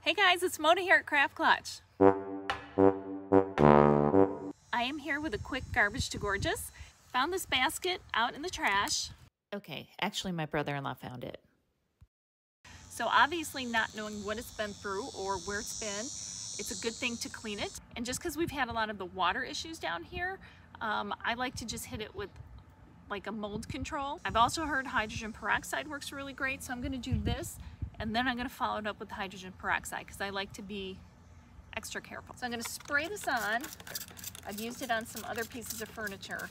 Hey guys, it's Mona here at Craft Clutch. I am here with a quick garbage to gorgeous. Found this basket out in the trash. Okay, actually my brother-in-law found it. So obviously not knowing what it's been through or where it's been, it's a good thing to clean it. And just because we've had a lot of the water issues down here, I like to just hit it with like a mold control. I've also heard hydrogen peroxide works really great, so I'm gonna do this. And then I'm going to follow it up with hydrogen peroxide because I like to be extra careful. So I'm going to spray this on. I've used it on some other pieces of furniture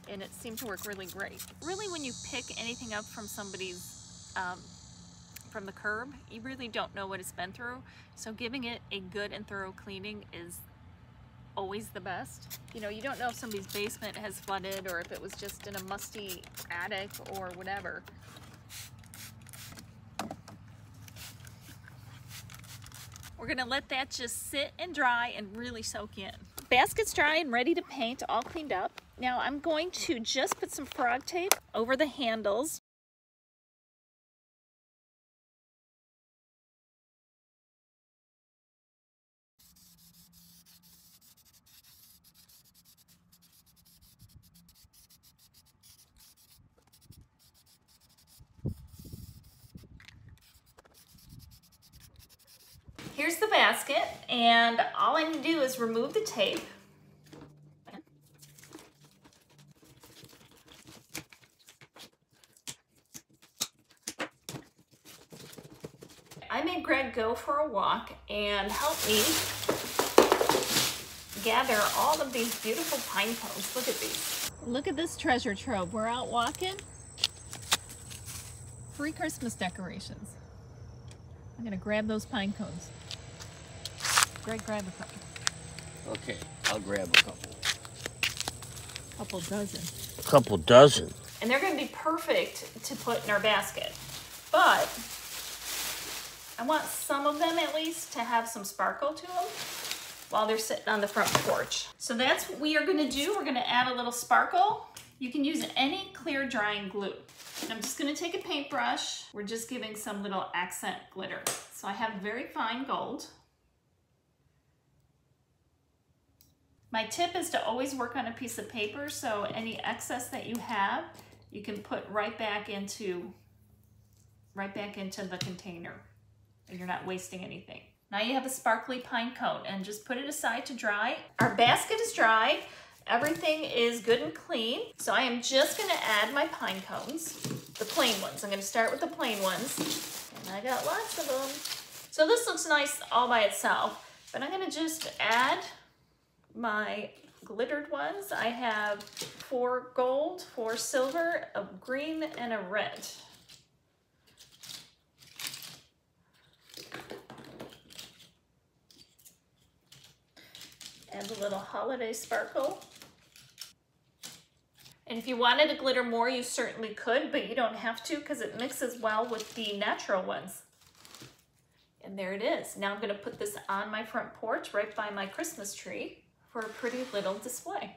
and it seemed to work really great. Really, when you pick anything up from somebody's, from the curb, you really don't know what it's been through. So giving it a good and thorough cleaning is always the best. You know, you don't know if somebody's basement has flooded or if it was just in a musty attic or whatever. We're gonna let that just sit and dry and really soak in. Basket's dry and ready to paint, all cleaned up. Now I'm going to just put some frog tape over the handles. Here's the basket, and all I need to do is remove the tape. I made Greg go for a walk and help me gather all of these beautiful pine cones. Look at these. Look at this treasure trove. We're out walking. Free Christmas decorations. I'm gonna grab those pine cones. Greg, grab a couple. Okay, I'll grab a couple. Couple dozen. A couple dozen. And they're going to be perfect to put in our basket. But I want some of them at least to have some sparkle to them while they're sitting on the front porch. So that's what we are going to do. We're going to add a little sparkle. You can use any clear drying glue. And I'm just going to take a paintbrush. We're just giving some little accent glitter. So I have very fine gold. My tip is to always work on a piece of paper, so any excess that you have, you can put right back into the container, and you're not wasting anything. Now you have a sparkly pine cone, and just put it aside to dry. Our basket is dry. Everything is good and clean. So I am just gonna add my pine cones, the plain ones. I'm gonna start with the plain ones, and I got lots of them. So this looks nice all by itself, but I'm gonna just add my glittered ones. I have 4 gold, 4 silver, a green, and a red. Add a little holiday sparkle. And if you wanted to glitter more, you certainly could, but you don't have to because it mixes well with the natural ones. And there it is. Now I'm going to put this on my front porch right by my Christmas tree for a pretty little display.